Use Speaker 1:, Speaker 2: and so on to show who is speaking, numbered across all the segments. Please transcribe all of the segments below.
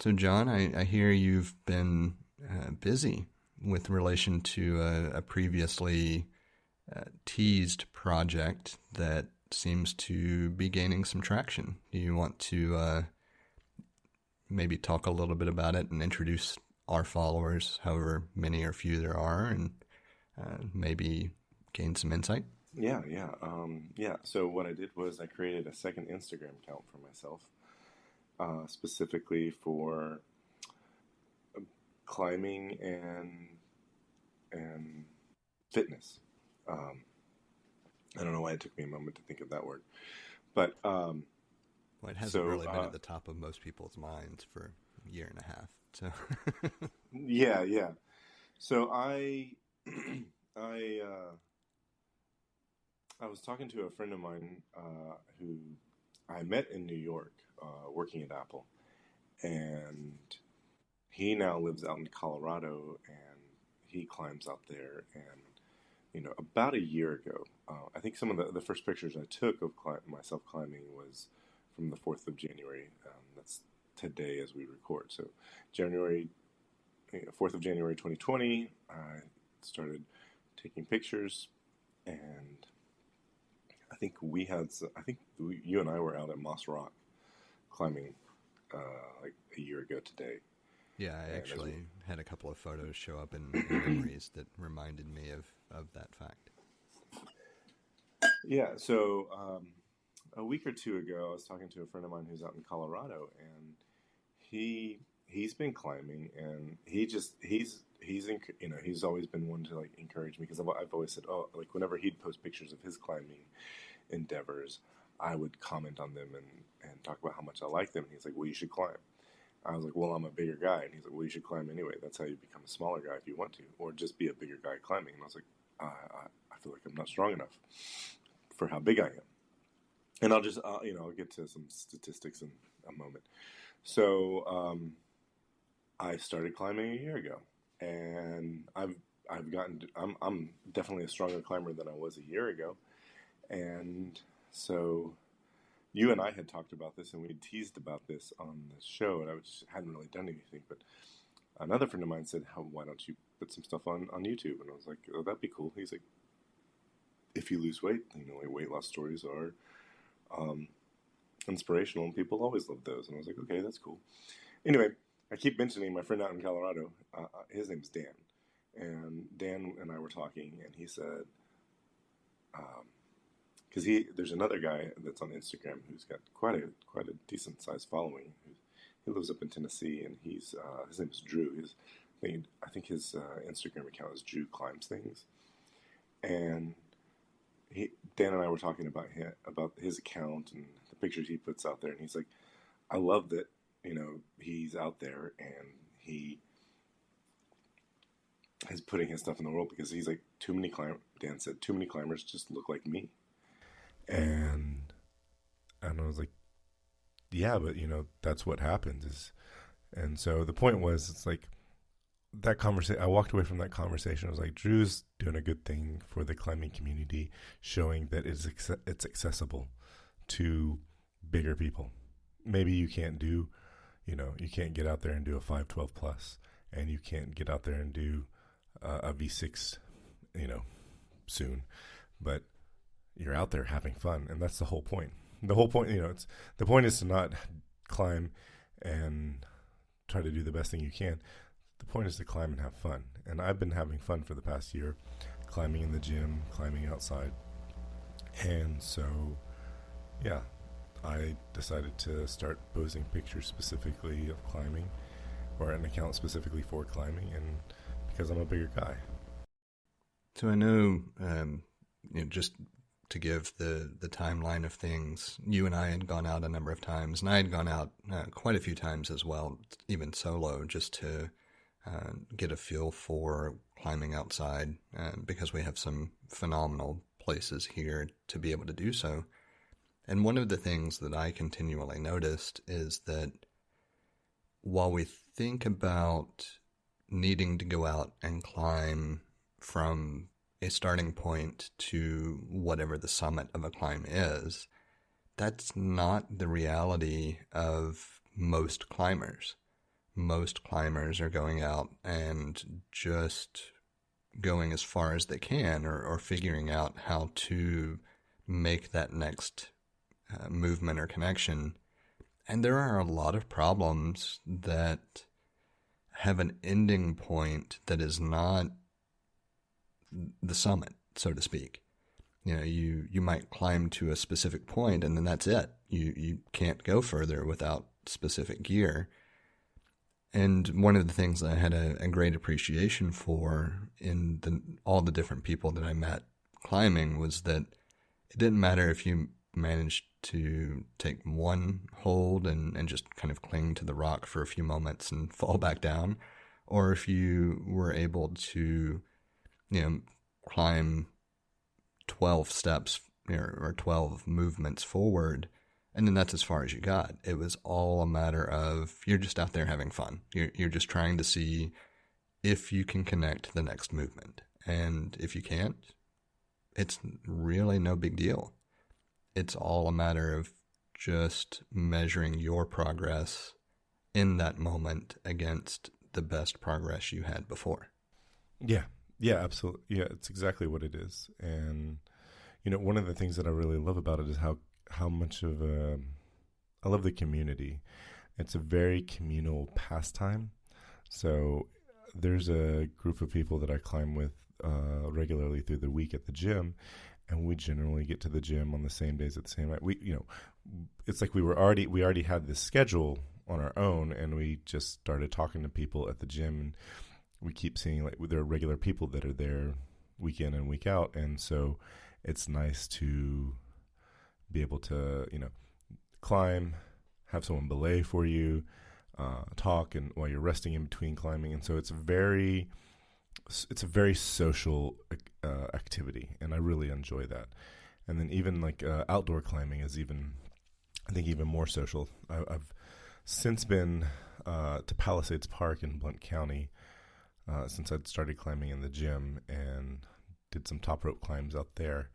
Speaker 1: So, John, I hear you've been busy with relation to a previously teased project that seems to be gaining some traction. Do you want to maybe talk a little bit about it and introduce our followers, however many or few there are, and maybe gain some insight?
Speaker 2: Yeah. So what I did was I created a second Instagram account for myself, specifically for climbing and fitness. I don't know why it took me a moment to think of that word, but
Speaker 1: Well, it hasn't
Speaker 2: so
Speaker 1: really been at the top of most people's minds for a year and a half. So,
Speaker 2: yeah. So I I I was talking to a friend of mine who I met in New York, working at Apple, and he now lives out in Colorado, and he climbs out there. And about a year ago, I think some of the first pictures I took of myself climbing was from the 4th of January. That's today as we record. So January, 4th of January 2020, I started taking pictures, and I think you and I were out at Moss Rock climbing like a year ago today.
Speaker 1: yeah, I
Speaker 2: And
Speaker 1: actually had a couple of photos show up in memories that reminded me of that fact.
Speaker 2: so a week or two ago, I was talking to a friend of mine who's out in Colorado, and he's been climbing, and he's always been one to like encourage me, because I've always said, oh, like whenever he'd post pictures of his climbing endeavors, I would comment on them and talk about how much I like them. And he's like, well, you should climb. I was like, well, I'm a bigger guy. And he's like, well, you should climb anyway. That's how you become a smaller guy if you want to, or just be a bigger guy climbing. And I was like, I feel like I'm not strong enough for how big I am. And I'll just, I'll get to some statistics in a moment. So I started climbing a year ago, and I'm definitely a stronger climber than I was a year ago. And so you and I had talked about this, and we teased about this on the show, and I hadn't really done anything. But another friend of mine said, why don't you put some stuff on YouTube? And I was like, oh, that'd be cool. He's like, if you lose weight, like weight loss stories are inspirational, and people always love those. And I was like, okay, that's cool. Anyway, I keep mentioning my friend out in Colorado. His name's Dan. And Dan and I were talking, and he said, because there's another guy that's on Instagram who's got quite a decent sized following. He lives up in Tennessee, and his name is Drew. I think his Instagram account is Drew Climbs Things. And Dan and I were talking about his account and the pictures he puts out there, and he's like, I love that he's out there and he is putting his stuff in the world, because he's like, Dan said, too many climbers just look like me. And I was like, yeah, but that's what happens. And so the point was, it's like that conversation. I walked away from that conversation. I was like, Drew's doing a good thing for the climbing community, showing that it's accessible to bigger people. Maybe you can't do, you can't get out there and do a 512 plus, and you can't get out there and do a V6, soon, but you're out there having fun, and that's the whole point. The whole point, the point is to not climb and try to do the best thing you can. The point is to climb and have fun. And I've been having fun for the past year, climbing in the gym, climbing outside. And so, yeah, I decided to start posting pictures specifically of climbing, or an account specifically for climbing, and because I'm a bigger guy.
Speaker 1: So I know, just to give the timeline of things, you and I had gone out a number of times, and I had gone out quite a few times as well, even solo, just to get a feel for climbing outside, because we have some phenomenal places here to be able to do so. And one of the things that I continually noticed is that while we think about needing to go out and climb from a starting point to whatever the summit of a climb is, that's not the reality of most climbers. most climbers are going out and just going as far as they can, or figuring out how to make that next movement or connection. And there are a lot of problems that have an ending point that is not the summit, so to speak. You know, you might climb to a specific point and then that's it. You can't go further without specific gear. And one of the things that I had a great appreciation for in all the different people that I met climbing was that it didn't matter if you managed to take one hold and just kind of cling to the rock for a few moments and fall back down, or if you were able to, climb 12 steps or 12 movements forward, and then that's as far as you got. It was all a matter of you're just out there having fun. You're just trying to see if you can connect to the next movement. And if you can't, it's really no big deal. It's all a matter of just measuring your progress in that moment against the best progress you had before.
Speaker 2: Yeah, absolutely. Yeah, it's exactly what it is. And, one of the things that I really love about it is how much of I love the community. It's a very communal pastime. So there's a group of people that I climb with regularly through the week at the gym, and we generally get to the gym on the same days at the same night. It's like we already had this schedule on our own, and we just started talking to people at the gym, and we keep seeing like there are regular people that are there week in and week out, and so it's nice to be able to climb, have someone belay for you, talk, and while you're resting in between climbing, and so it's a very social activity, and I really enjoy that. And then even like outdoor climbing is even more social. I've since been to Palisades Park in Blount County since I'd started climbing in the gym, and did some top rope climbs out there.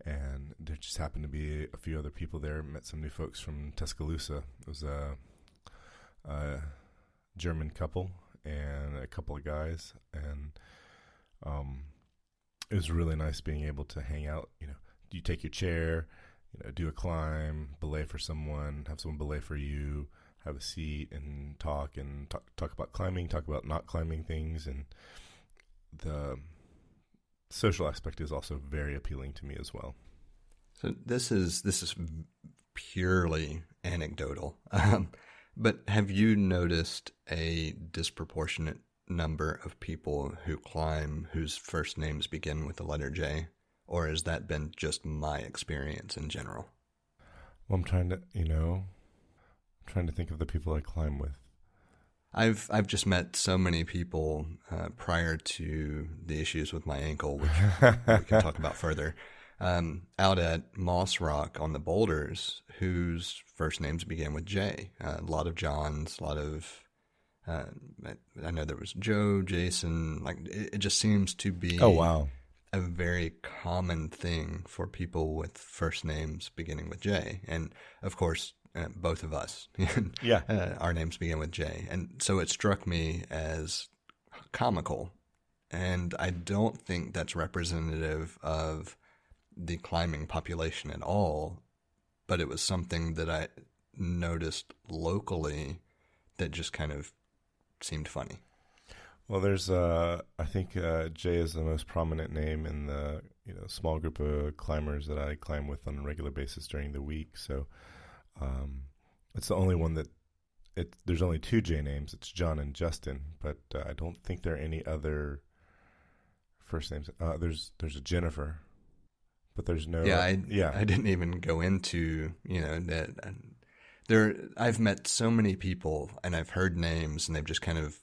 Speaker 2: And there just happened to be a few other people there. Met some new folks from Tuscaloosa. It was a German couple and a couple of guys, and it was really nice being able to hang out. You take your chair, do a climb, belay for someone, have someone belay for you, have a seat, and talk about climbing, talk about not climbing things, and the social aspect is also very appealing to me as well.
Speaker 1: So this is purely anecdotal, but have you noticed a disproportionate number of people who climb whose first names begin with the letter J, or has that been just my experience in general?
Speaker 2: Well, I'm trying to think of the people I climb with.
Speaker 1: I've just met so many people prior to the issues with my ankle, which we can talk about further, out at Moss Rock on the boulders, whose first names began with J. A lot of Johns, a lot of, I know there was Joe, Jason. Like it just seems to be a very common thing for people with first names beginning with J. And of course, both of us, our names begin with J. And so it struck me as comical. And I don't think that's representative of the climbing population at all, but it was something that I noticed locally that just kind of seemed funny.
Speaker 2: Well, there's, I think J is the most prominent name in the small group of climbers that I climb with on a regular basis during the week. So it's the only one that there's only two J names. It's John and Justin, but I don't think there are any other first names. There's a Jennifer, but there's no.
Speaker 1: I didn't even go into that. I've met so many people and I've heard names and they've just kind of,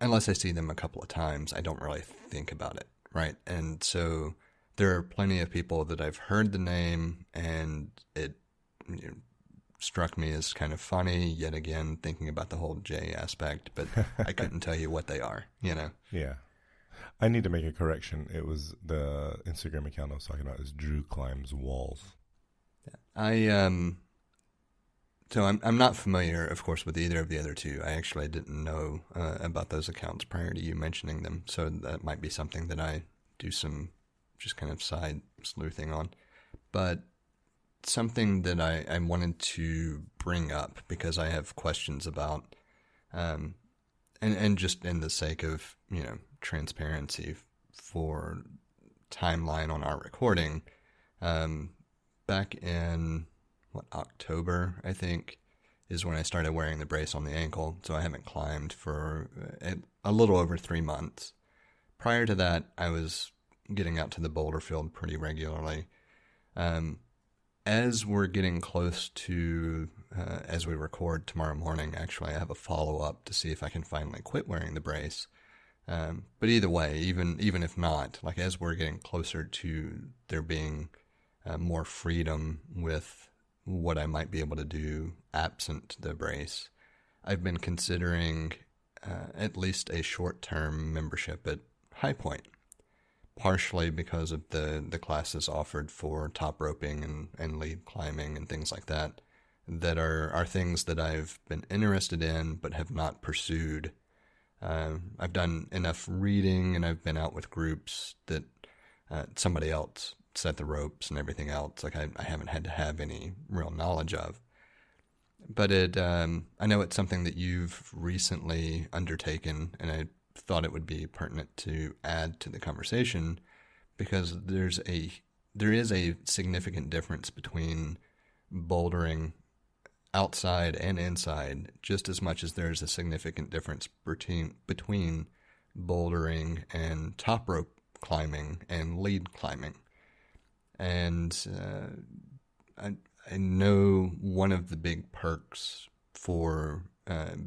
Speaker 1: unless I see them a couple of times, I don't really think about it, right? And so there are plenty of people that I've heard the name and it struck me as kind of funny, yet again, thinking about the whole J aspect, but I couldn't tell you what they are,
Speaker 2: Yeah. I need to make a correction. It was the Instagram account I was talking about is Drew Climbs Walls.
Speaker 1: I So I'm not familiar, of course, with either of the other two. I actually didn't know about those accounts prior to you mentioning them. So that might be something that I do some just kind of side sleuthing on. But something that I wanted to bring up because I have questions about, and just in the sake of, transparency for timeline on our recording, back in October, I think, is when I started wearing the brace on the ankle. So I haven't climbed for a little over 3 months. Prior to that, I was getting out to the boulder field pretty regularly. As we're getting close to, as we record tomorrow morning, actually, I have a follow-up to see if I can finally quit wearing the brace. But either way, even if not, like as we're getting closer to there being more freedom with what I might be able to do absent the brace, I've been considering at least a short-term membership at High Point, partially because of the classes offered for top roping and lead climbing and things like that are things that I've been interested in but have not pursued. I've done enough reading and I've been out with groups that somebody else set the ropes and everything else. Like I haven't had to have any real knowledge of. But I know it's something that you've recently undertaken, and I thought it would be pertinent to add to the conversation because there is a significant difference between bouldering outside and inside, just as much as there's a significant difference between bouldering and top rope climbing and lead climbing. And I know one of the big perks for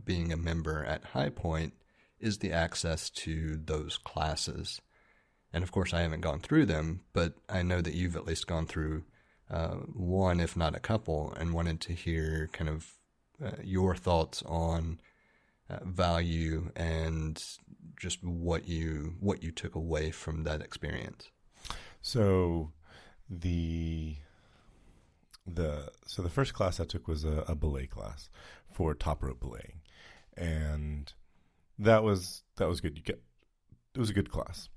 Speaker 1: being a member at High Point is the access to those classes. And of course, I haven't gone through them, but I know that you've at least gone through one, if not a couple, and wanted to hear kind of your thoughts on value and just what you took away from that experience.
Speaker 2: So the first class I took was a belay class for top rope belaying, and that was good. It was a good class.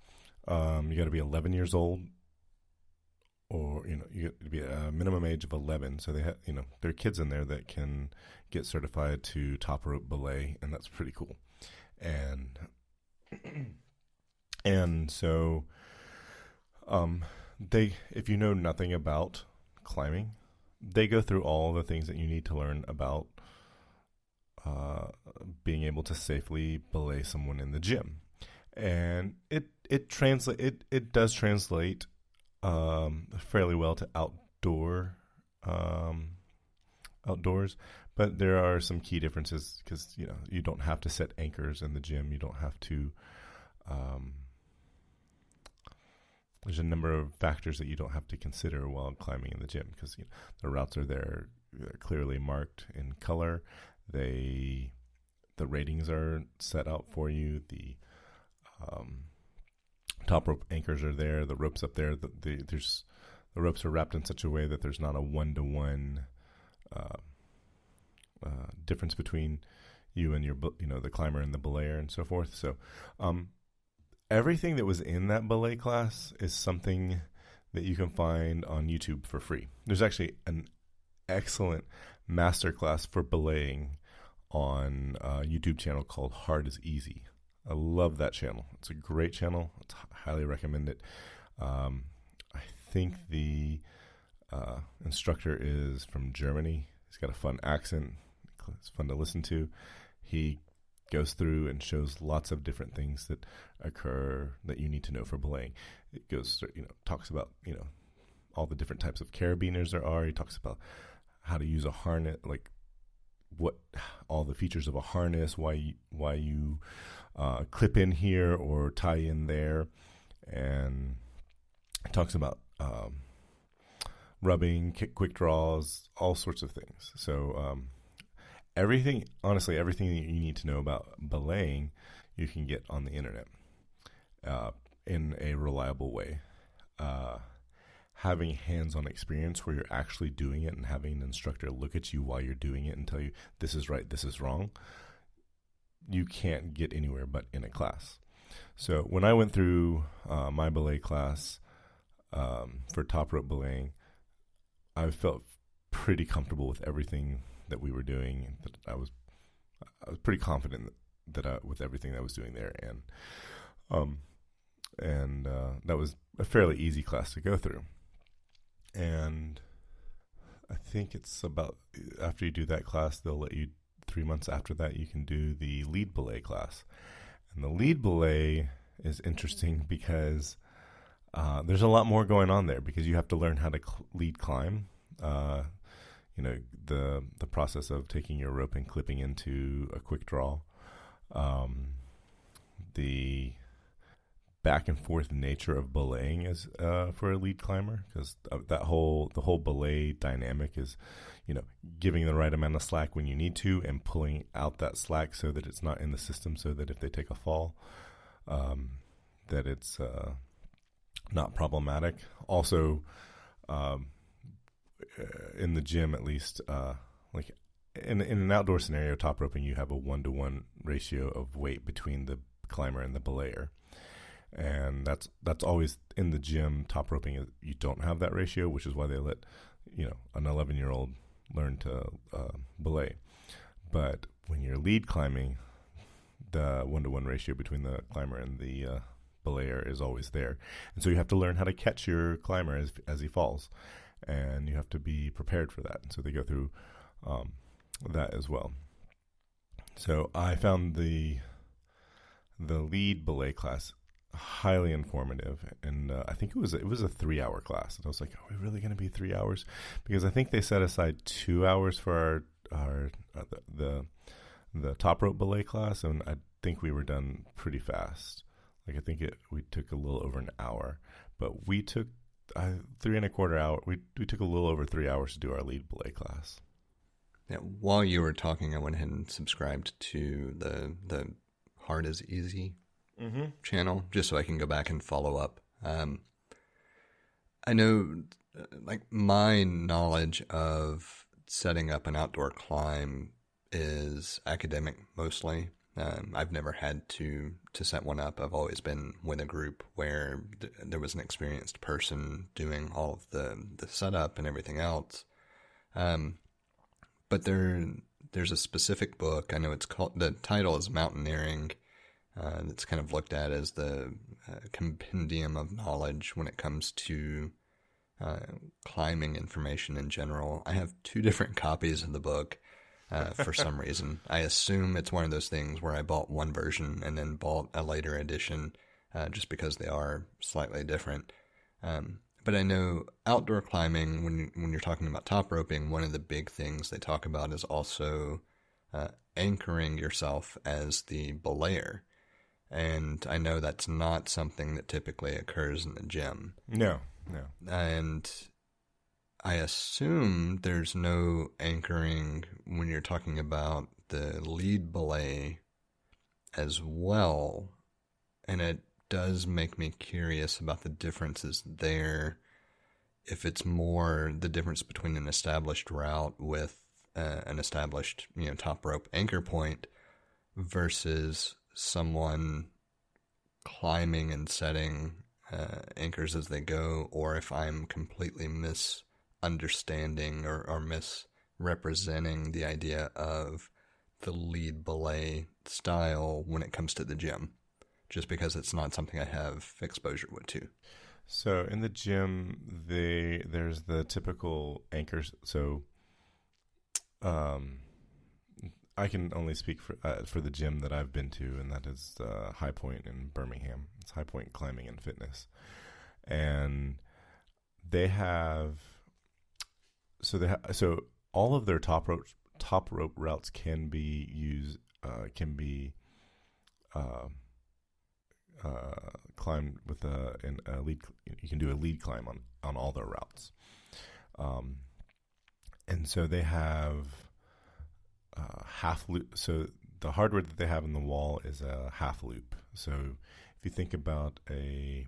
Speaker 2: You got to be 11 years old, or you got to be a minimum age of 11. So they have there are kids in there that can get certified to top rope belay, and that's pretty cool. And so if you know nothing about climbing, they go through all the things that you need to learn about being able to safely belay someone in the gym, and it does translate fairly well to outdoors, but there are some key differences because you don't have to set anchors in the gym. You don't have to. There's a number of factors that you don't have to consider while climbing in the gym because the routes are there, they're clearly marked in color. The ratings are set out for you. The top rope anchors are there. The ropes up there. The ropes are wrapped in such a way that there's not a 1-to-1 difference between you and your the climber and the belayer and so forth. So everything that was in that belay class is something that you can find on YouTube for free. There's actually an excellent masterclass for belaying on a YouTube channel called Hard is Easy. I love that channel. It's a great channel. I highly recommend it. I think the instructor is from Germany. He's got a fun accent. It's fun to listen to. He goes through and shows lots of different things that occur that you need to know for belaying. It goes, talks about, all the different types of carabiners there are. He talks about how to use a harness, like what all the features of a harness, why you clip in here or tie in there, and it talks about rubbing, quick draws, all sorts of things. So everything that you need to know about belaying, you can get on the internet in a reliable way. having hands-on experience where you're actually doing it and having an instructor look at you while you're doing it and tell you this is right, this is wrong, you can't get anywhere but in a class. So when I went through my belay class for top rope belaying, I felt pretty comfortable with everything that we were doing. That I was pretty confident that with everything that I was doing there, and that was a fairly easy class to go through. And I think it's about after you do that class, they'll let you 3 months after that you can do the lead belay class. And the lead belay is interesting because there's a lot more going on there, because you have to learn how to lead climb. The process of taking your rope and clipping into a quick draw, the back and forth nature of belaying is for a lead climber, because the whole belay dynamic is, giving the right amount of slack when you need to and pulling out that slack so that it's not in the system, so that if they take a fall, that it's not problematic. Also, in the gym, at least, like in an outdoor scenario, top roping, you have a 1-to-1 ratio of weight between the climber and the belayer. And that's always in the gym. Top roping, you don't have that ratio, which is why they let an 11-year-old learn to belay. But when you're lead climbing, the 1-to-1 ratio between the climber and the belayer is always there, and so you have to learn how to catch your climber as he falls, and you have to be prepared for that. And so they go through that as well. So I found the lead belay class highly informative, and I think it was a 3-hour class. And I was like, are we really going to be 3 hours? Because I think they set aside 2 hours for the top rope belay class, and I think we were done pretty fast. Like I think we took a little over an hour, but we took 3.25 hours. We took a little over 3 hours to do our lead belay class.
Speaker 1: Yeah, while you were talking, I went ahead and subscribed to the Hard is Easy channel, just so I can go back and follow up. I know, like, my knowledge of setting up an outdoor climb is academic mostly. I've never had to set one up. I've always been with a group where there was an experienced person doing all of the setup and everything else. But there's a specific book. I know the title is Mountaineering. That's kind of looked at as the compendium of knowledge when it comes to climbing information in general. I have 2 different copies of the book for some reason. I assume it's one of those things where I bought one version and then bought a later edition just because they are slightly different. But I know outdoor climbing, when you're talking about top roping, one of the big things they talk about is also anchoring yourself as the belayer. And I know that's not something that typically occurs in the gym.
Speaker 2: No.
Speaker 1: And I assume there's no anchoring when you're talking about the lead belay as well. And it does make me curious about the differences there. If it's more the difference between an established route with an established, top rope anchor point versus someone climbing and setting anchors as they go, or if I'm completely misunderstanding or misrepresenting the idea of the lead belay style when it comes to the gym, just because it's not something I have exposure to.
Speaker 2: So in the gym, there's the typical anchors. So I can only speak for the gym that I've been to, and that is High Point in Birmingham. It's High Point Climbing and Fitness, and they have so all of their top rope routes can be used climbed with a lead. You can do a lead climb on all their routes, and so they have half loop. So the hardware that they have in the wall is a half loop. So if you think about a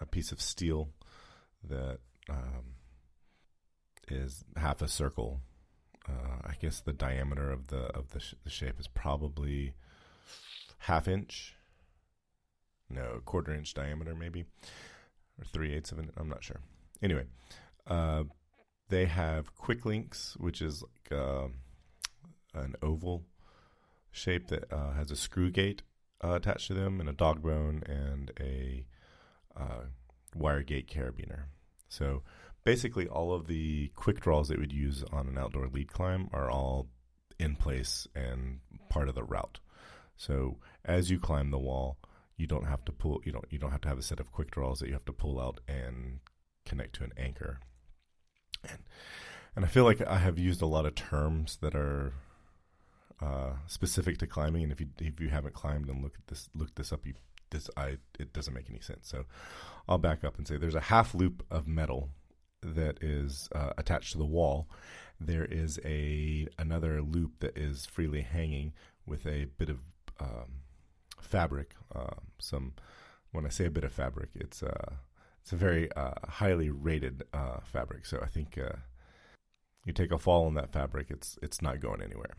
Speaker 2: piece of steel that is half a circle. I guess the diameter of the shape is probably half inch. No, quarter inch diameter maybe, or 3/8 of an. I'm not sure. Anyway, they have quick links, which is like an oval shape that has a screw gate attached to them, and a dog bone, and a wire gate carabiner. So basically all of the quick draws that we'd use on an outdoor lead climb are all in place and part of the route. So as you climb the wall, you don't have to pull, you don't have to have a set of quick draws that you have to pull out and connect to an anchor. And I feel like I have used a lot of terms that are specific to climbing, and if you haven't climbed and look this up, it doesn't make any sense. So I'll back up and say there's a half loop of metal that is attached to the wall. There is another loop that is freely hanging with a bit of fabric. When I say a bit of fabric, it's a very highly rated fabric. So I think you take a fall on that fabric, it's not going anywhere.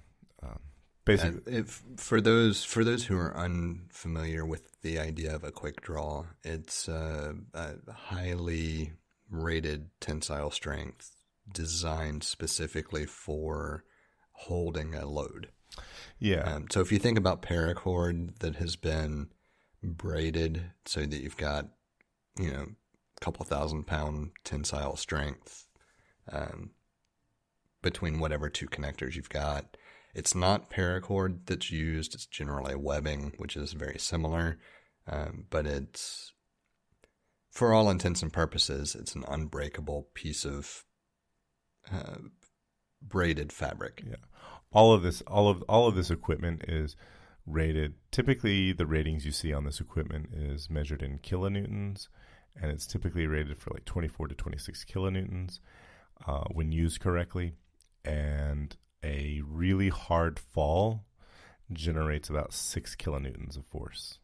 Speaker 2: Basically,
Speaker 1: for those who are unfamiliar with the idea of a quick draw, it's a highly rated tensile strength designed specifically for holding a load.
Speaker 2: Yeah.
Speaker 1: So if you think about paracord that has been braided so that you've got, a couple 1,000-pound tensile strength between whatever two connectors you've got. It's not paracord that's used. It's generally webbing, which is very similar. But it's, for all intents and purposes, it's an unbreakable piece of braided fabric.
Speaker 2: Yeah. All of this equipment is rated. Typically, the ratings you see on this equipment is measured in kilonewtons, and it's typically rated for like 24 to 26 kilonewtons when used correctly. And a really hard fall generates about 6 kilonewtons of force.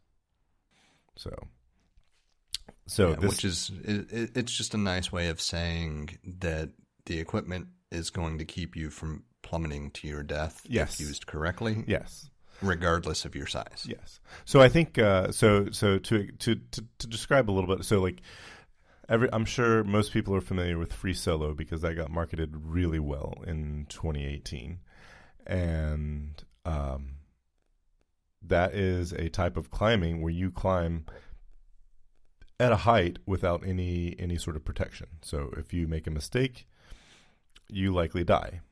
Speaker 1: Which is it's just a nice way of saying that the equipment is going to keep you from plummeting to your death if used correctly.
Speaker 2: Yes.
Speaker 1: Regardless of your size.
Speaker 2: Yes. So I think so to describe a little bit, so like I'm sure most people are familiar with Free Solo because that got marketed really well in 2018. And that is a type of climbing where you climb at a height without any sort of protection. So if you make a mistake, you likely die.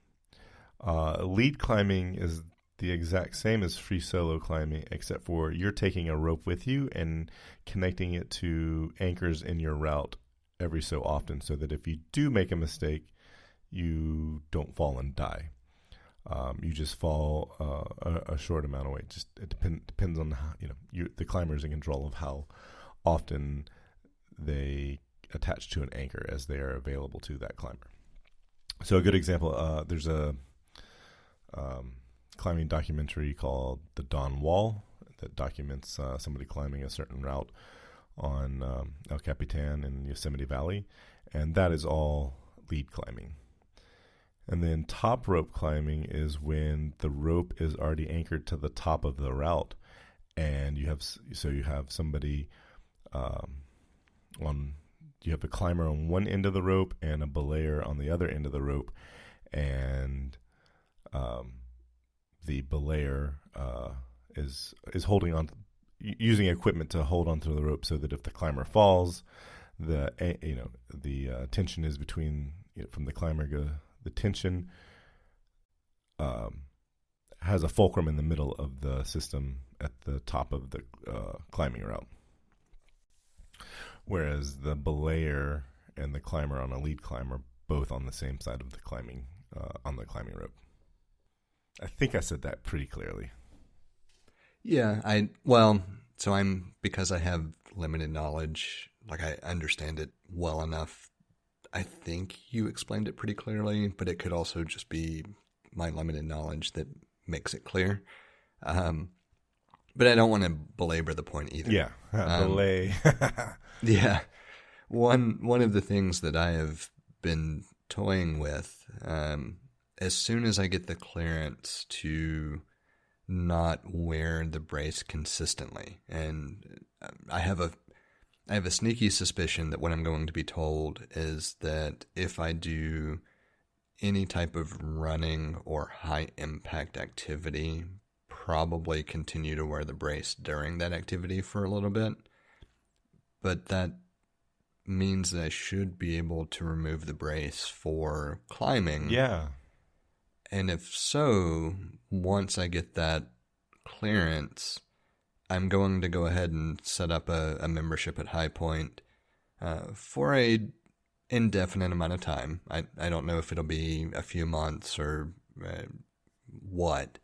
Speaker 2: Lead climbing is the exact same as free solo climbing, except for you're taking a rope with you and connecting it to anchors in your route every so often, so that if you do make a mistake, you don't fall and die. You just fall a short amount of weight. Just it depends on how, the climber is in control of how often they attach to an anchor as they are available to that climber. So a good example, there's a climbing documentary called The Dawn Wall that documents somebody climbing a certain route on El Capitan in Yosemite Valley, and that is all lead climbing. And then top rope climbing is when the rope is already anchored to the top of the route, and you have somebody you have a climber on one end of the rope and a belayer on the other end of the rope, and the belayer is holding on, using equipment to hold onto the rope, so that if the climber falls, the tension is between from the climber the tension has a fulcrum in the middle of the system at the top of the climbing route, whereas the belayer and the climber on a lead climb are both on the same side of the climbing on the climbing rope. I think I said that pretty clearly.
Speaker 1: Yeah, because I have limited knowledge, like I understand it well enough. I think you explained it pretty clearly, but it could also just be my limited knowledge that makes it clear. But I don't want to belabor the point either.
Speaker 2: Yeah, belay.
Speaker 1: Yeah. One of the things that I have been toying with, as soon as I get the clearance to not wear the brace consistently, and I have a sneaky suspicion that what I'm going to be told is that if I do any type of running or high impact activity, probably continue to wear the brace during that activity for a little bit. But that means that I should be able to remove the brace for climbing.
Speaker 2: Yeah.
Speaker 1: And if so, once I get that clearance, I'm going to go ahead and set up a membership at High Point for a indefinite amount of time. I don't know if it'll be a few months or what.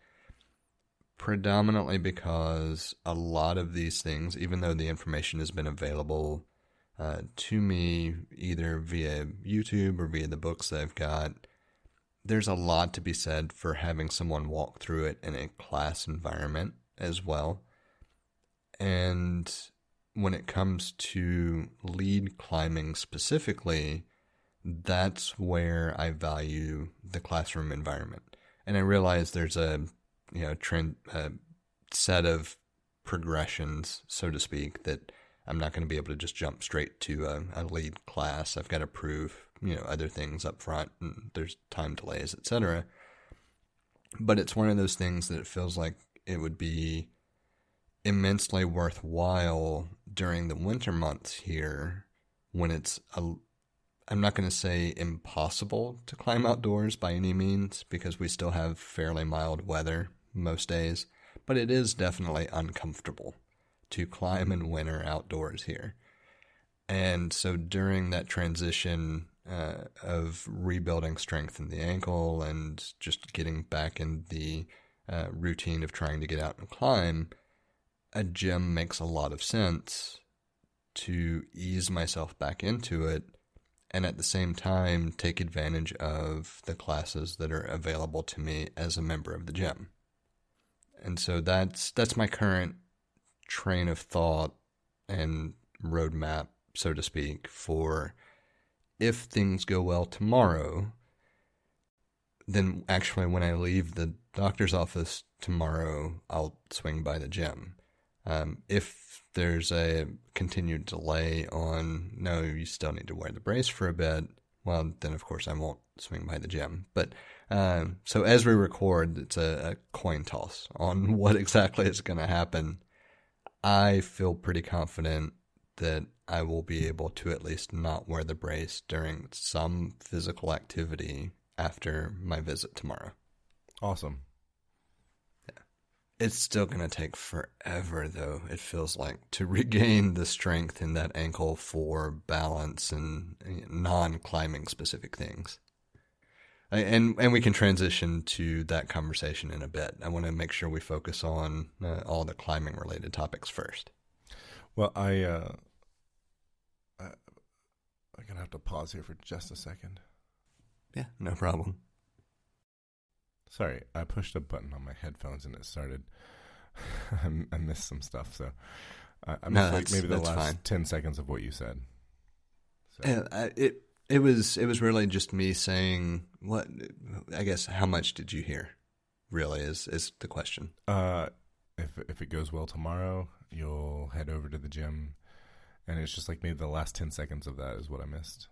Speaker 1: Predominantly because a lot of these things, even though the information has been available to me either via YouTube or via the books that I've got, there's a lot to be said for having someone walk through it in a class environment as well. And when it comes to lead climbing specifically, that's where I value the classroom environment. And I realize there's a set of progressions, so to speak, that I'm not going to be able to just jump straight to a lead class. I've got to prove, other things up front, and there's time delays, etc. But it's one of those things that it feels like it would be immensely worthwhile during the winter months here when it's I'm not going to say impossible to climb outdoors by any means, because we still have fairly mild weather most days, but it is definitely uncomfortable to climb in winter outdoors here. And so during that transition of rebuilding strength in the ankle and just getting back in the routine of trying to get out and climb, a gym makes a lot of sense to ease myself back into it, and at the same time take advantage of the classes that are available to me as a member of the gym. And so that's my current train of thought and roadmap, so to speak, for if things go well tomorrow, then actually when I leave the doctor's office tomorrow, I'll swing by the gym. If there's a continued delay on, no, you still need to wear the brace for a bit, well, then of course I won't swing by the gym. But so as we record, it's a coin toss on what exactly is going to happen. I feel pretty confident that I will be able to at least not wear the brace during some physical activity after my visit tomorrow.
Speaker 2: Awesome.
Speaker 1: It's still going to take forever, though, it feels like, to regain the strength in that ankle for balance and non-climbing specific things. And we can transition to that conversation in a bit. I want to make sure we focus on all the climbing-related topics first.
Speaker 2: Well, I'm going to have to pause here for just a second.
Speaker 1: Yeah, no problem.
Speaker 2: Sorry, I pushed a button on my headphones and it started. I missed some stuff, so I missed maybe the last 10 seconds of what you said. So.
Speaker 1: It was really just me saying what. I guess how much did you hear? Really is the question.
Speaker 2: If it goes well tomorrow, you'll head over to the gym, and it's just like maybe the last 10 seconds of that is what I missed.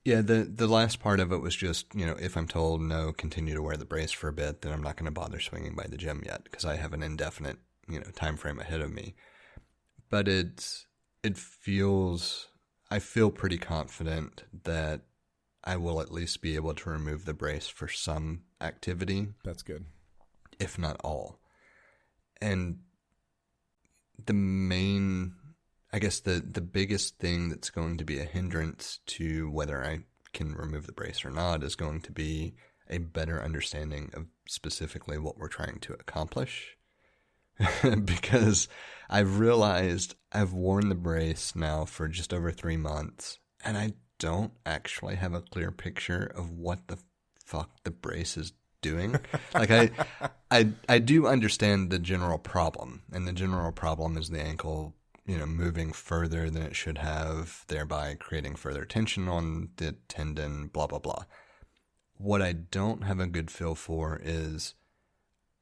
Speaker 1: Yeah, the last part of it was just, if I'm told no, continue to wear the brace for a bit, then I'm not going to bother swinging by the gym yet because I have an indefinite, time frame ahead of me. But I feel pretty confident that I will at least be able to remove the brace for some activity.
Speaker 2: That's good.
Speaker 1: If not all. And the main... I guess the biggest thing that's going to be a hindrance to whether I can remove the brace or not is going to be a better understanding of specifically what we're trying to accomplish. Because I've realized I've worn the brace now for just over 3 months, and I don't actually have a clear picture of what the fuck the brace is doing. Like I do understand the general problem, and the general problem is the ankle moving further than it should have, thereby creating further tension on the tendon, blah, blah, blah. What I don't have a good feel for is,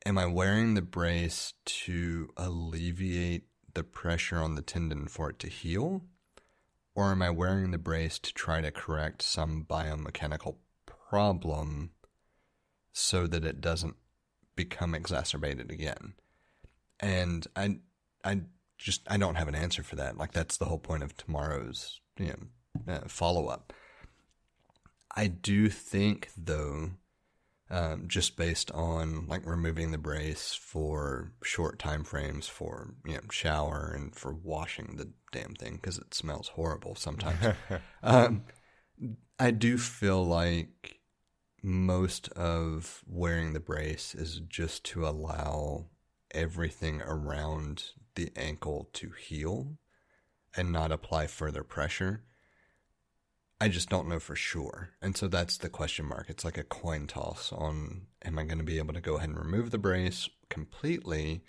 Speaker 1: am I wearing the brace to alleviate the pressure on the tendon for it to heal? Or am I wearing the brace to try to correct some biomechanical problem so that it doesn't become exacerbated again? And I don't have an answer for that. Like, that's the whole point of tomorrow's follow-up. I do think, though, just based on like removing the brace for short time frames for shower and for washing the damn thing because it smells horrible sometimes. I do feel like most of wearing the brace is just to allow everything around the ankle to heal and not apply further pressure. I just don't know for sure. And so that's the question mark. It's like a coin toss on, am I going to be able to go ahead and remove the brace completely?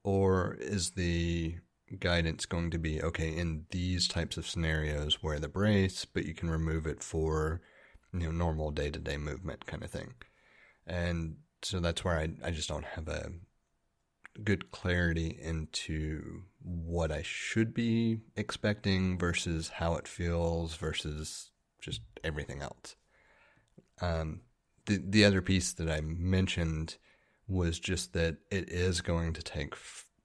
Speaker 1: Or is the guidance going to be, okay, in these types of scenarios, wear the brace, but you can remove it for, normal day-to-day movement kind of thing. And so that's where I just don't have a good clarity into what I should be expecting versus how it feels versus just everything else. The other piece that I mentioned was just that it is going to take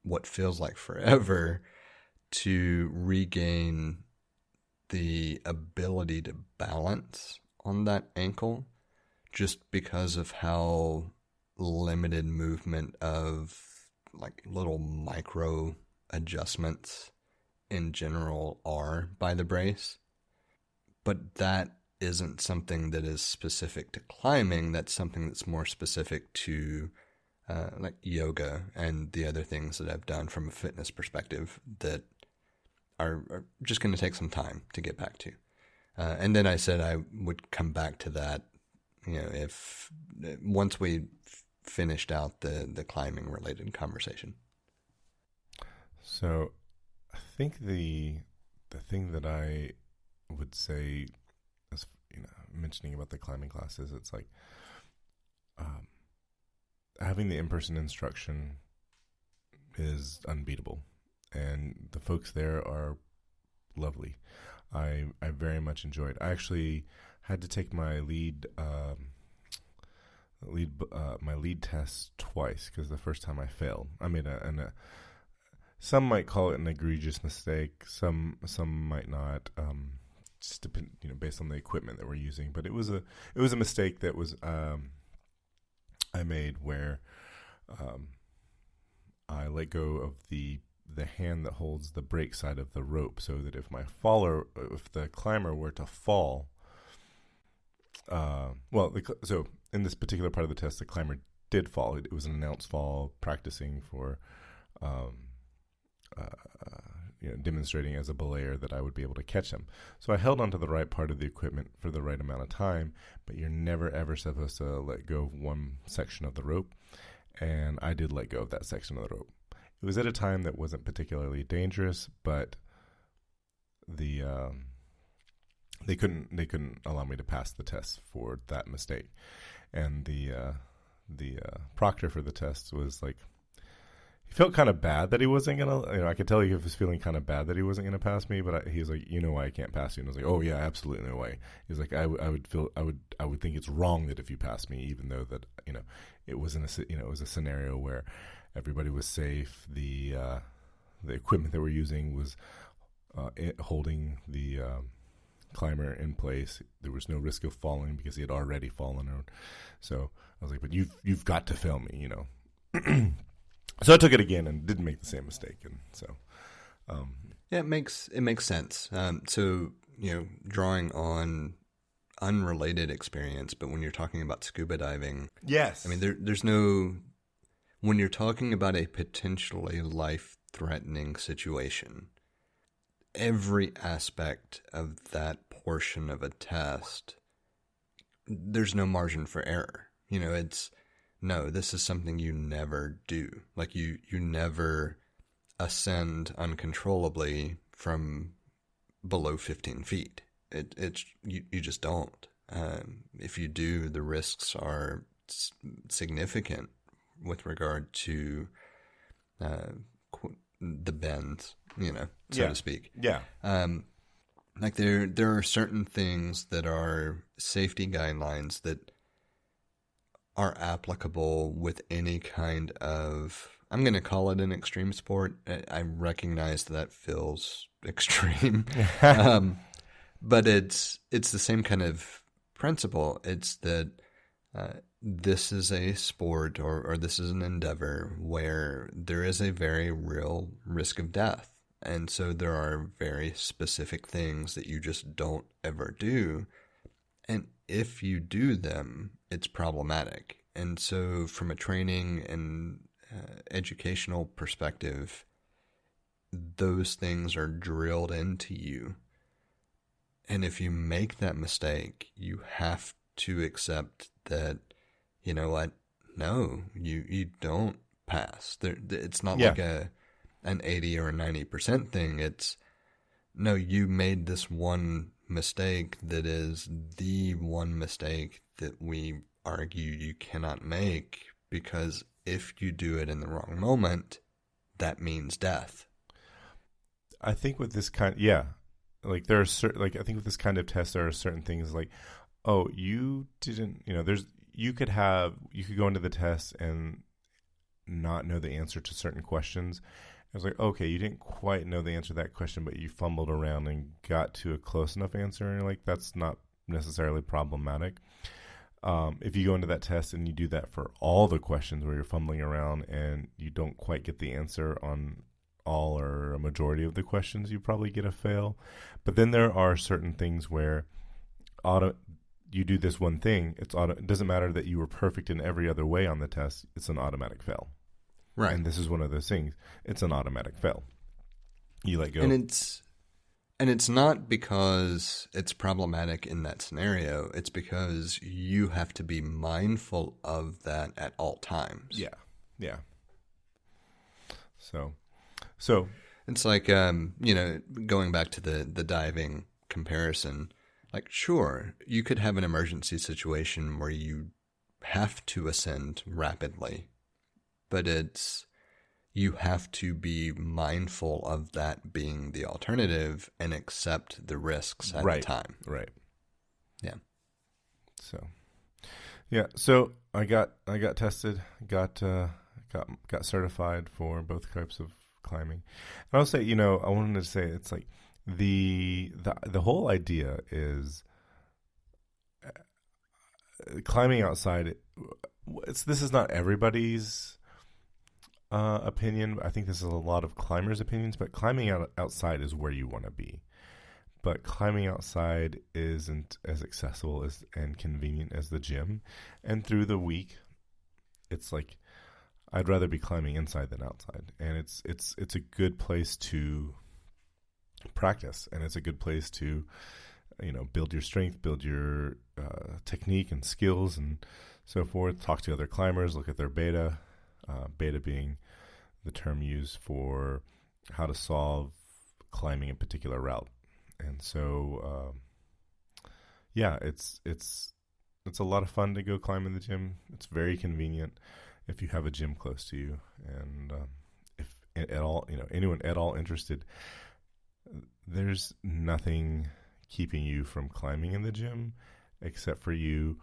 Speaker 1: what feels like forever to regain the ability to balance on that ankle, just because of how limited movement of like little micro adjustments in general are by the brace. But that isn't something that is specific to climbing. That's something that's more specific to like yoga and the other things that I've done from a fitness perspective that are just going to take some time to get back to. And then I said I would come back to that, if once we finished out the climbing related conversation.
Speaker 2: So I think the thing that I would say, as mentioning about the climbing classes, it's like having the in-person instruction is unbeatable, and the folks there are lovely. I very much enjoyed. I actually had to take my lead test twice because the first time I failed. I made some might call it an egregious mistake. Some might not. Just depend, based on the equipment that we're using. But it was a mistake that was I made where I let go of the hand that holds the brake side of the rope, so that if the climber were to fall, so in this particular part of the test, the climber did fall. It was an announced fall, practicing for, demonstrating as a belayer that I would be able to catch him. So I held onto the right part of the equipment for the right amount of time, but you're never ever supposed to let go of one section of the rope, and I did let go of that section of the rope. It was at a time that wasn't particularly dangerous, but they couldn't allow me to pass the test for that mistake. And the proctor for the test was like, he felt kind of bad that he wasn't gonna. I could tell he was feeling kind of bad that he wasn't gonna pass me. But he was like, why I can't pass you? And I was like, oh yeah, absolutely no way. He was like, I would think it's wrong that if you pass me, even though that it wasn't it was a scenario where everybody was safe. The equipment that we're using was holding the climber in place. There was no risk of falling because he had already fallen. So I was like, but you've got to fail me, So I took it again and didn't make the same mistake. And so,
Speaker 1: yeah, it makes sense. So, drawing on unrelated experience, but when you're talking about scuba diving,
Speaker 2: yes,
Speaker 1: I mean, there's no, when you're talking about a potentially life-threatening situation, every aspect of that portion of a test, there's no margin for error. No, this is something you never do. Like you never ascend uncontrollably from below 15 feet. You just don't. If you do, the risks are significant with regard to the bends, so to speak.
Speaker 2: Yeah.
Speaker 1: Like there are certain things that are safety guidelines that are applicable with any kind of, I'm going to call it an extreme sport. I recognize that feels extreme. But it's the same kind of principle. It's that this is a sport or this is an endeavor where there is a very real risk of death. And so there are very specific things that you just don't ever do. And if you do them, it's problematic. And so from a training and educational perspective, those things are drilled into you. And if you make that mistake, you have to accept that, you know what? No, you don't pass. It's not like an 80 or a 90% thing. It's, no, you made this one mistake that is the one mistake that we argue you cannot make, because if you do it in the wrong moment, that means death.
Speaker 2: I think with this kind, like there are certain, like I think with this kind of test, there are certain things like, oh, you didn't, you could go into the test and not know the answer to certain questions. I was like, okay, you didn't quite know the answer to that question, but you fumbled around and got to a close enough answer, and like that's not necessarily problematic. If you go into that test and you do that for all the questions where you're fumbling around and you don't quite get the answer on all or a majority of the questions, you probably get a fail. But then there are certain things where you do this one thing, it doesn't matter that you were perfect in every other way on the test, it's an automatic fail.
Speaker 1: Right.
Speaker 2: And this is one of those things. It's an automatic fail. You let go.
Speaker 1: And it's not because it's problematic in that scenario. It's because you have to be mindful of that at all times.
Speaker 2: Yeah. So
Speaker 1: it's like, going back to the diving comparison, like, sure, you could have an emergency situation where you have to ascend rapidly, but you have to be mindful of that being the alternative and accept the risks at the time.
Speaker 2: Right.
Speaker 1: Yeah.
Speaker 2: So I got tested, got certified for both types of climbing. And I'll say, I wanted to say it's like the whole idea is climbing outside. This is not everybody's opinion. I think this is a lot of climbers' opinions, but climbing outside is where you want to be. But climbing outside isn't as accessible and convenient as the gym. And through the week, it's like I'd rather be climbing inside than outside. And it's a good place to practice, and it's a good place to build your strength, build your technique and skills and so forth. Talk to other climbers, look at their beta. Beta being the term used for how to solve climbing a particular route. And so, it's a lot of fun to go climb in the gym. It's very convenient if you have a gym close to you. And if at all, anyone at all interested, there's nothing keeping you from climbing in the gym except for you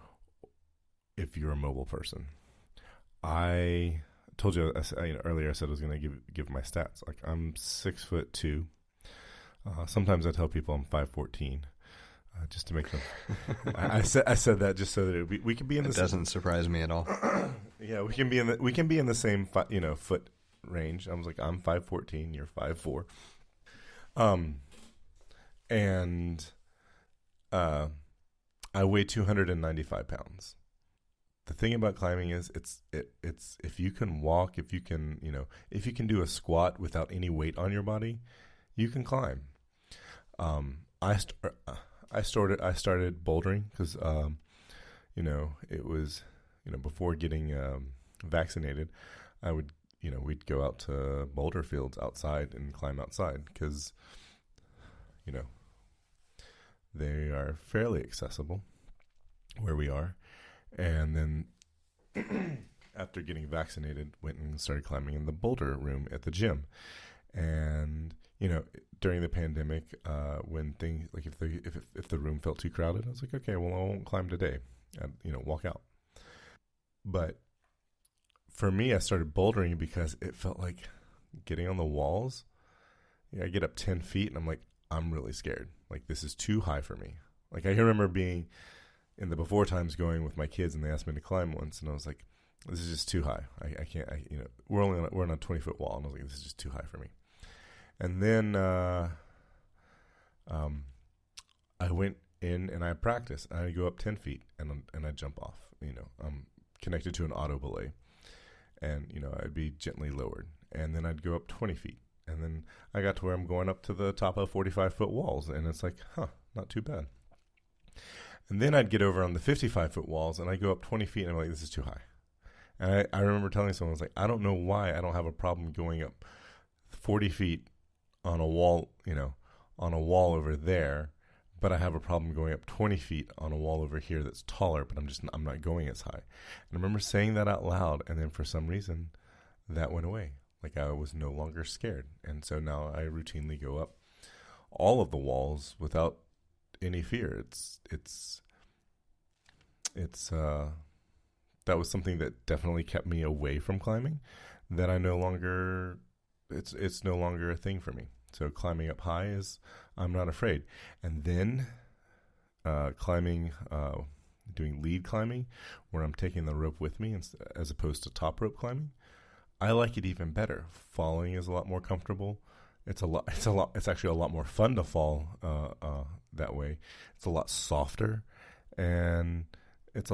Speaker 2: if you're a mobile person. I told you earlier. I said I was going to give my stats. Like I'm 6'2". Sometimes I tell people I'm 5'14", just to make them. I said that just so that we can be in the. It
Speaker 1: doesn't surprise me at all.
Speaker 2: Yeah, we can be in the same foot range. I was like, I'm 5'14", you're 5'4". And I weigh 295 pounds. The thing about climbing is it's if you can walk, if you can do a squat without any weight on your body, you can climb. I started bouldering because it was before getting vaccinated, I would we'd go out to boulder fields outside and climb outside because, they are fairly accessible where we are. And then after getting vaccinated, went and started climbing in the boulder room at the gym. And, during the pandemic, when things like if the room felt too crowded, I was like, okay, well, I won't climb today, and, walk out. But for me, I started bouldering because it felt like getting on the walls. I get up 10 feet and I'm like, I'm really scared. Like, this is too high for me. Like, I remember being in the before times going with my kids and they asked me to climb once, and I was like, this is just too high. I can't, we're on a 20-foot wall, and I was like, this is just too high for me. And then I went in and I practiced. I go up 10 feet and I jump off. I'm connected to an auto belay, and I'd be gently lowered, and then I'd go up 20 feet, and then I got to where I'm going up to the top of 45-foot walls, and it's like, not too bad. And then I'd get over on the 55-foot walls, and I go up 20 feet, and I'm like, this is too high. And I remember telling someone, I was like, I don't know why I don't have a problem going up 40 feet on a wall, on a wall over there, but I have a problem going up 20 feet on a wall over here that's taller, but I'm not going as high. And I remember saying that out loud, and then for some reason, that went away. Like, I was no longer scared. And so now I routinely go up all of the walls without any fear. That was something that definitely kept me away from climbing, that it's no longer a thing for me. So climbing up high I'm not afraid. And then climbing, doing lead climbing, where I'm taking the rope with me as opposed to top rope climbing, I like it even better. Falling is a lot more comfortable. It's actually a lot more fun to fall that way. It's a lot softer, and it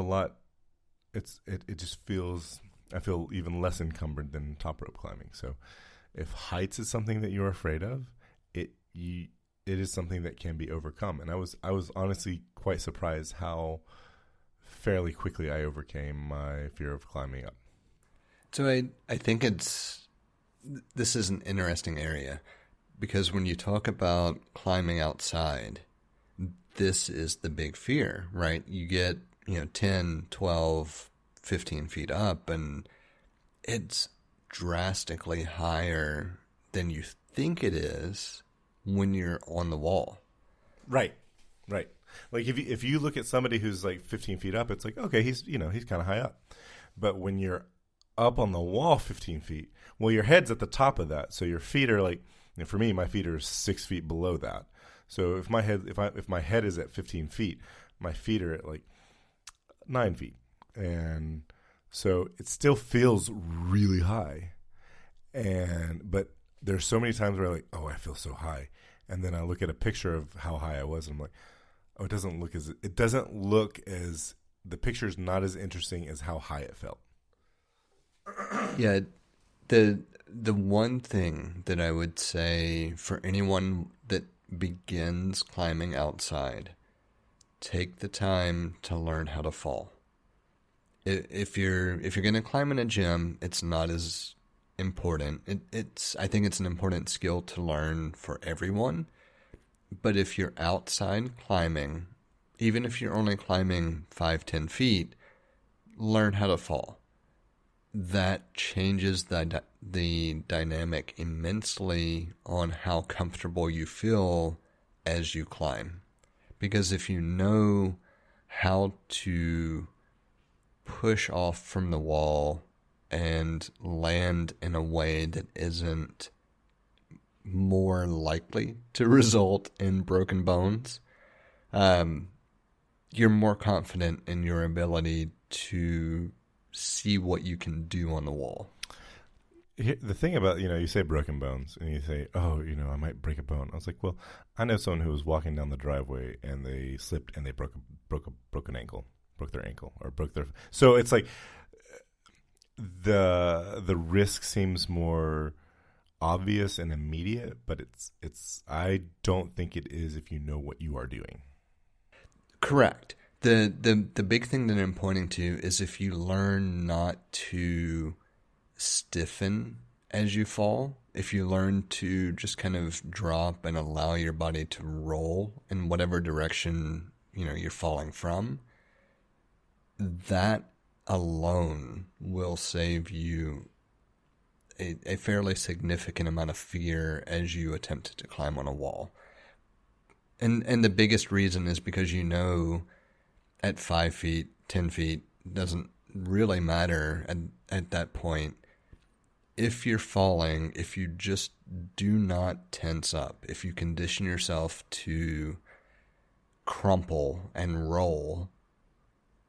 Speaker 2: just feels, I feel even less encumbered than top rope climbing. So if heights is something that you're afraid of, it is something that can be overcome. And I was honestly quite surprised how fairly quickly I overcame my fear of climbing up.
Speaker 1: So I think this is an interesting area, because when you talk about climbing outside, this is the big fear, right? You get, 10, 12, 15 feet up, and it's drastically higher than you think it is when you're on the wall.
Speaker 2: Right. Like if you look at somebody who's like 15 feet up, it's like, okay, he's kind of high up. But when you're up on the wall 15 feet, well, your head's at the top of that. So your feet are like, for me, my feet are 6 feet below that. So if my head is at 15 feet, my feet are at like 9 feet. And so it still feels really high. But there's so many times where I'm like, oh, I feel so high. And then I look at a picture of how high I was, and I'm like, oh, it doesn't look as the picture's not as interesting as how high it felt.
Speaker 1: Yeah, the one thing that I would say for anyone that begins climbing outside, take the time to learn how to fall. If you're going to climb in a gym, it's not as important. I think it's an important skill to learn for everyone. But if you're outside climbing, even if you're only climbing 5-10 feet, learn how to fall. That changes the dynamic immensely on how comfortable you feel as you climb. Because if you know how to push off from the wall and land in a way that isn't more likely to result in broken bones, you're more confident in your ability to see what you can do on the wall.
Speaker 2: The thing about, you say broken bones, and you say, oh, I might break a bone. I was like, well, I know someone who was walking down the driveway and they slipped and they broke their ankle. So it's like the risk seems more obvious and immediate, but I don't think it is if you know what you are doing.
Speaker 1: Correct. The big thing that I'm pointing to is if you learn not to stiffen as you fall, if you learn to just kind of drop and allow your body to roll in whatever direction, you're falling from, that alone will save you a fairly significant amount of fear as you attempt to climb on a wall. And the biggest reason is because at 5 feet, 10 feet, doesn't really matter at that point. If you're falling, if you just do not tense up, if you condition yourself to crumple and roll,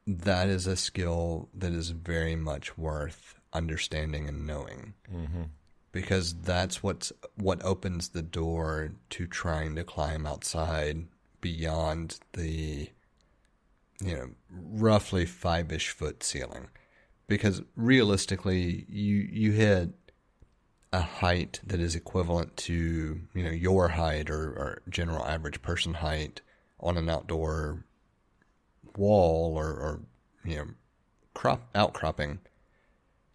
Speaker 1: that is a skill that is very much worth understanding and knowing.
Speaker 2: Mm-hmm.
Speaker 1: Because that's what opens the door to trying to climb outside beyond the, roughly 5-ish foot ceiling. Because realistically, you hit a height that is equivalent to, your height or general average person height on an outdoor wall or outcropping,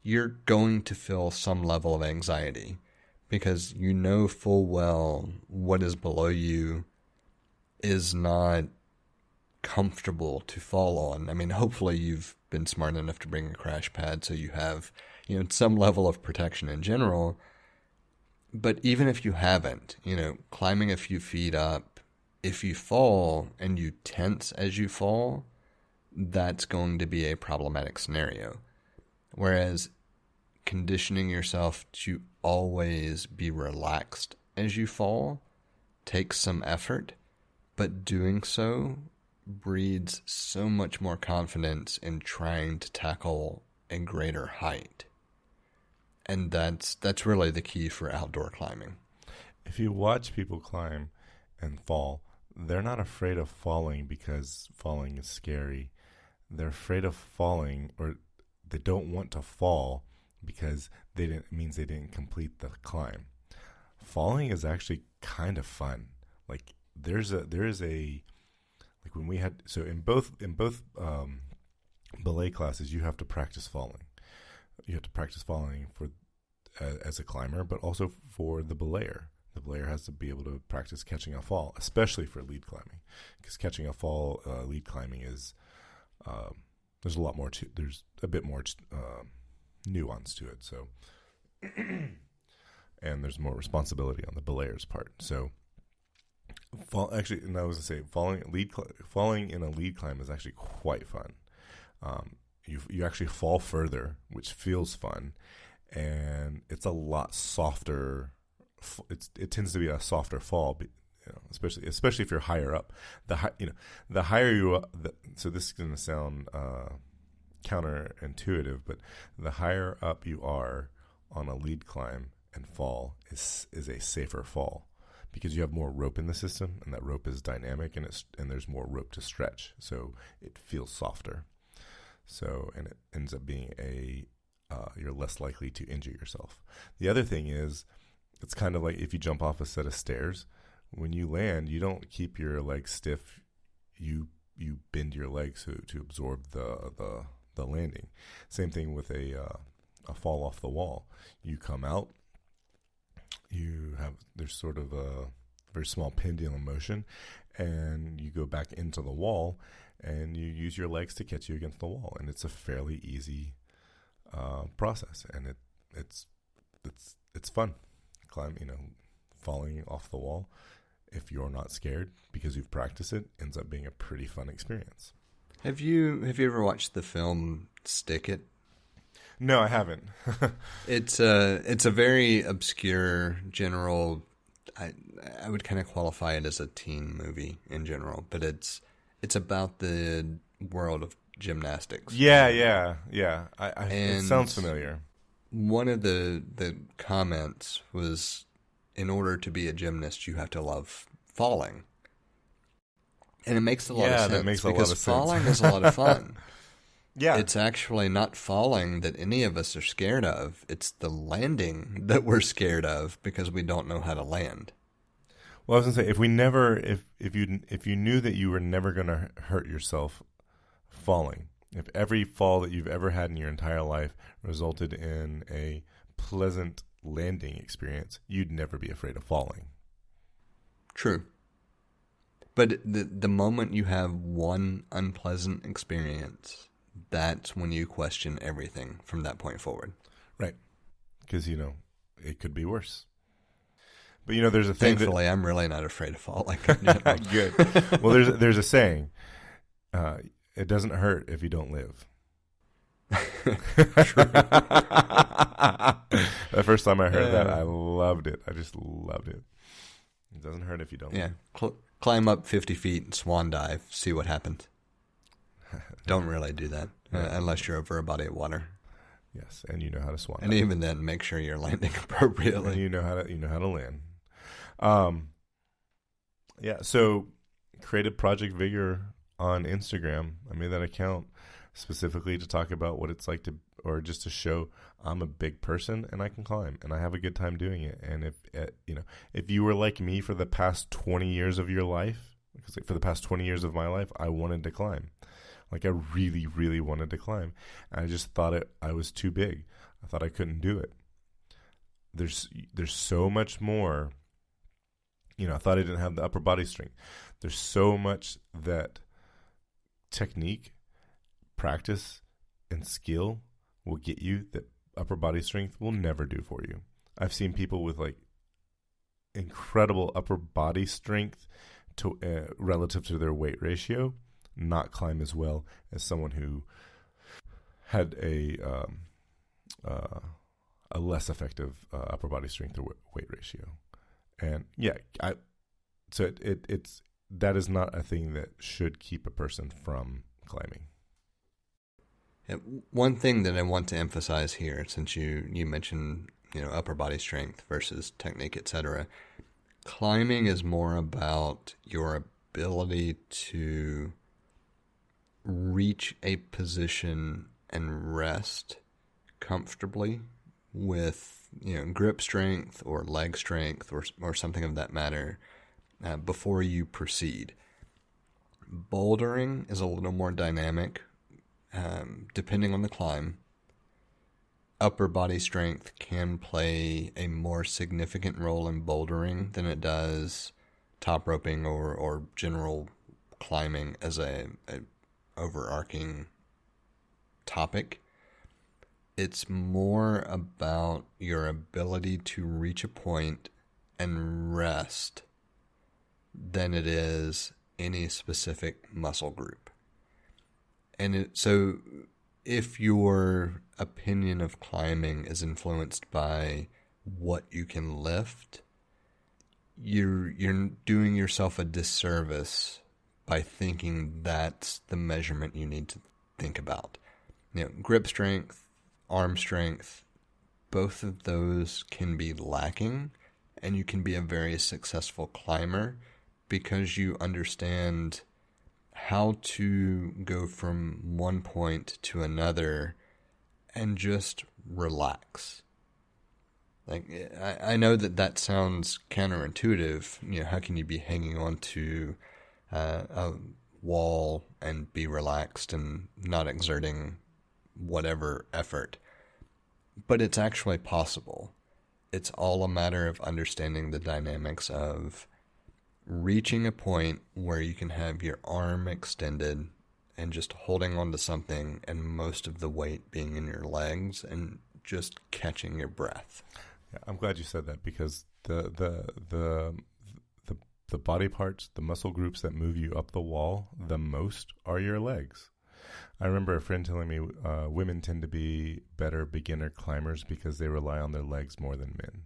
Speaker 1: you're going to feel some level of anxiety because you know full well what is below you is not comfortable to fall on. I mean, hopefully you've been smart enough to bring a crash pad so you have, some level of protection in general. But even if you haven't, climbing a few feet up, if you fall and you tense as you fall, that's going to be a problematic scenario. Whereas conditioning yourself to always be relaxed as you fall takes some effort, but doing so breeds so much more confidence in trying to tackle a greater height. And that's really the key for outdoor climbing.
Speaker 2: If you watch people climb and fall, they're not afraid of falling because falling is scary. They're afraid of falling, or they don't want to fall because it means they didn't complete the climb. Falling is actually kind of fun. Like there is a like when we had, so in both belay classes, you have to practice falling. You have to practice falling for as a climber, but also for the belayer. The belayer has to be able to practice catching a fall, especially for lead climbing, because catching a fall lead climbing is there's a bit more nuance to it. So, and there's more responsibility on the belayer's part. So, and I was going to say, falling in a lead climb is actually quite fun. You actually fall further, which feels fun, and it's a lot softer. It tends to be a softer fall, especially if you're higher up. The higher you are, so this is going to sound counterintuitive, but the higher up you are on a lead climb and fall is a safer fall, because you have more rope in the system, and that rope is dynamic, and there's more rope to stretch, so it feels softer. So, and it ends up being you're less likely to injure yourself. The other thing is, it's kind of like if you jump off a set of stairs, when you land, you don't keep your legs stiff. You bend your legs to absorb the landing. Same thing with a fall off the wall. You come out, there's sort of a very small pendulum motion, and you go back into the wall, and you use your legs to catch you against the wall, and it's a fairly easy process, and it's fun. Falling off the wall, if you're not scared because you've practiced it, ends up being a pretty fun experience.
Speaker 1: Have you ever watched the film Stick It?
Speaker 2: No, I haven't.
Speaker 1: It's a very obscure general. I would kind of qualify it as a teen movie in general, but it's about the world of gymnastics.
Speaker 2: Yeah. It sounds familiar.
Speaker 1: One of the comments was, in order to be a gymnast, you have to love falling. And it makes a lot of sense. That makes because falling is a lot of fun.
Speaker 2: Yeah.
Speaker 1: It's actually not falling that any of us are scared of. It's the landing that we're scared of because we don't know how to land.
Speaker 2: Well, I was going to say, if you knew that you were never going to hurt yourself falling, If every fall that you've ever had in your entire life resulted in a pleasant landing experience, you'd never be afraid of falling.
Speaker 1: True. But the moment you have one unpleasant experience, that's when you question everything from that point forward.
Speaker 2: Right. Because, it could be worse. But, there's a thing
Speaker 1: Thankfully, I'm really not afraid of falling.
Speaker 2: Good. Well, there's a saying, it doesn't hurt if you don't live. The first time I heard that, I loved it. I just loved it. It doesn't hurt if you don't live.
Speaker 1: Climb up 50 feet and swan dive, see what happens. Don't really do that unless you're over a body of water.
Speaker 2: Yes, and you know how to swan dive.
Speaker 1: And even then, make sure you're landing appropriately.
Speaker 2: And you know how to land. So created Project Vigor on Instagram. I made that account specifically to talk about what it's like or just to show I'm a big person and I can climb and I have a good time doing it. And if you were like me for the past 20 years of your life, because for the past 20 years of my life, I wanted to climb. Like I really, really wanted to climb. And I just thought I was too big. I thought I couldn't do it. There's so much more. I thought I didn't have the upper body strength. There's so much that technique, practice, and skill will get you that upper body strength will never do for you. I've seen people with like incredible upper body strength to relative to their weight ratio not climb as well as someone who had a less effective upper body strength or weight ratio. And it's that is not a thing that should keep a person from climbing.
Speaker 1: Yeah, one thing that I want to emphasize here, since you mentioned upper body strength versus technique, etc., climbing is more about your ability to reach a position and rest comfortably with grip strength or leg strength or something of that matter before you proceed. Bouldering is a little more dynamic depending on the climb. Upper body strength can play a more significant role in bouldering than it does top roping or general climbing as a overarching topic. It's more about your ability to reach a point and rest than it is any specific muscle group. And so if your opinion of climbing is influenced by what you can lift, you're doing yourself a disservice by thinking that's the measurement you need to think about. Grip strength, arm strength, both of those can be lacking, and you can be a very successful climber because you understand how to go from one point to another and just relax. Like, I know that sounds counterintuitive. How can you be hanging on to a wall and be relaxed and not exerting whatever effort? But it's actually possible. It's all a matter of understanding the dynamics of reaching a point where you can have your arm extended and just holding onto something and most of the weight being in your legs and just catching your breath.
Speaker 2: Yeah, I'm glad you said that because the body parts, the muscle groups that move you up the wall the most are your legs. I remember a friend telling me women tend to be better beginner climbers because they rely on their legs more than men.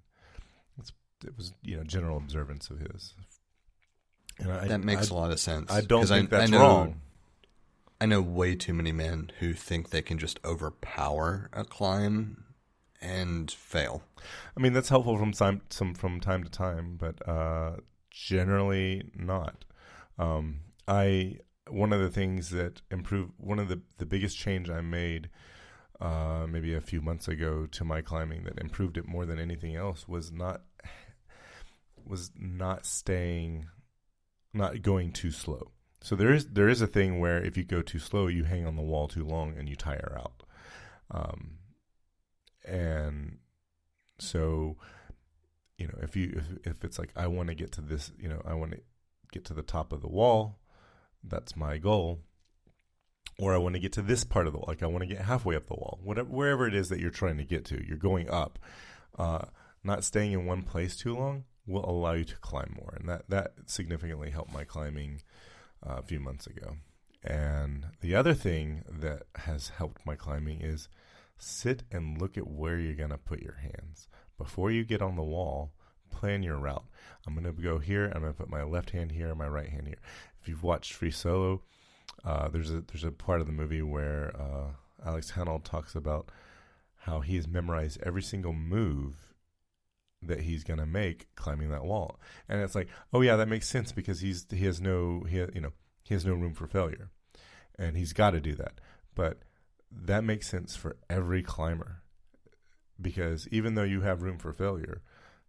Speaker 2: It was general observance of his. And
Speaker 1: that makes a lot of sense.
Speaker 2: I don't think that's wrong.
Speaker 1: I know way too many men who think they can just overpower a climb and fail.
Speaker 2: I mean, that's helpful from time to time, but generally not. One of the things that improved, one of the biggest change I made maybe a few months ago to my climbing that improved it more than anything else was not going too slow. So there is a thing where if you go too slow, you hang on the wall too long and you tire out. And so, if it's like, I want to get to this, I want to get to the top of the wall, that's my goal. Or I want to get to this part of the wall, like I want to get halfway up the wall, wherever it is that you're trying to get to, you're going up. Not staying in one place too long will allow you to climb more. And that significantly helped my climbing a few months ago. And the other thing that has helped my climbing is sit and look at where you're going to put your hands. Before you get on the wall, plan your route. I'm going to go here. I'm going to put my left hand here and my right hand here. If you've watched Free Solo, there's a part of the movie where Alex Honnold talks about how he's memorized every single move that he's going to make climbing that wall. And it's like, oh yeah, that makes sense because he has no room for failure. And he's got to do that. But that makes sense for every climber, because even though you have room for failure,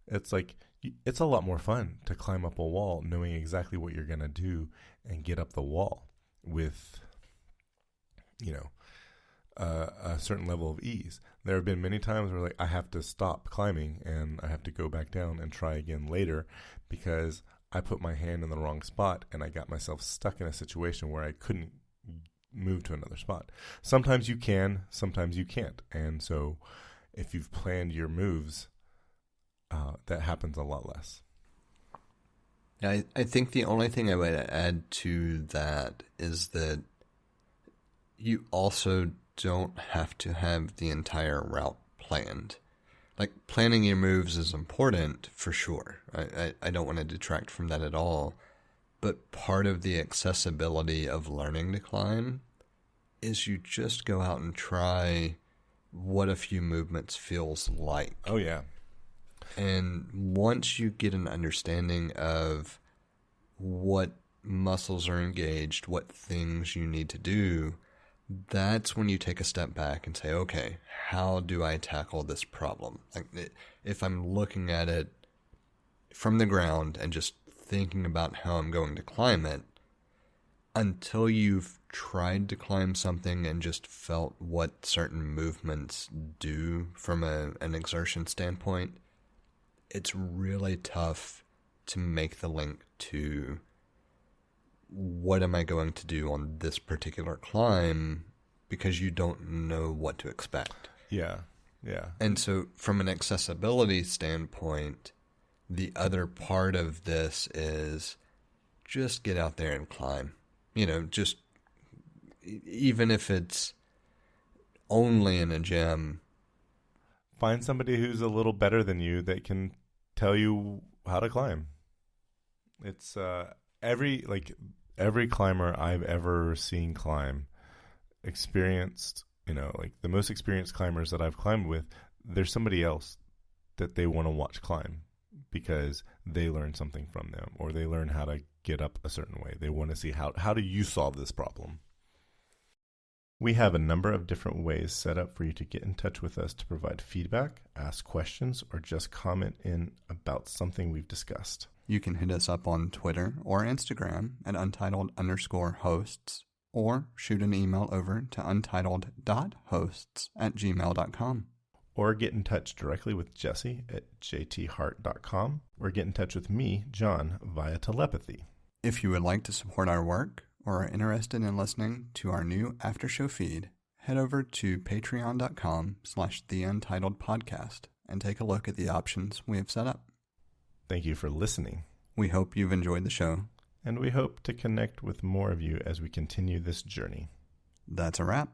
Speaker 2: it's like, it's a lot more fun to climb up a wall knowing exactly what you're going to do and get up the wall with, a certain level of ease. There have been many times where, like, I have to stop climbing and I have to go back down and try again later because I put my hand in the wrong spot and I got myself stuck in a situation where I couldn't move to another spot. Sometimes you can, sometimes you can't. And so if you've planned your moves, that happens a lot less.
Speaker 1: I think the only thing I would add to that is that you also don't have to have the entire route planned. Like, planning your moves is important for sure. I don't want to detract from that at all. But part of the accessibility of learning to climb is you just go out and try what a few movements feels like.
Speaker 2: Oh, yeah.
Speaker 1: And once you get an understanding of what muscles are engaged, what things you need to do, that's when you take a step back and say, okay, how do I tackle this problem? Like, if I'm looking at it from the ground and just thinking about how I'm going to climb it, until you've tried to climb something and just felt what certain movements do from an exertion standpoint, it's really tough to make the link to what am I going to do on this particular climb, because you don't know what to expect.
Speaker 2: Yeah, yeah.
Speaker 1: And so from an accessibility standpoint, the other part of this is just get out there and climb. Just even if it's only in a gym.
Speaker 2: Find somebody who's a little better than you that can tell you how to climb. It's every climber I've ever seen climb, experienced, like the most experienced climbers that I've climbed with, there's somebody else that they want to watch climb because they learn something from them, or they learn how to get up a certain way. They want to see how do you solve this problem? We have a number of different ways set up for you to get in touch with us to provide feedback, ask questions, or just comment in about something we've discussed.
Speaker 1: You can hit us up on Twitter or Instagram at untitled_hosts, or shoot an email over to untitled.hosts@gmail.com.
Speaker 2: Or get in touch directly with Jesse at jthart.com, or get in touch with me, John, via telepathy.
Speaker 1: If you would like to support our work or are interested in listening to our new after show feed, head over to patreon.com/theUntitledPodcast and take a look at the options we have set up.
Speaker 2: Thank you for listening.
Speaker 1: We hope you've enjoyed the show.
Speaker 2: And we hope to connect with more of you as we continue this journey.
Speaker 1: That's a wrap.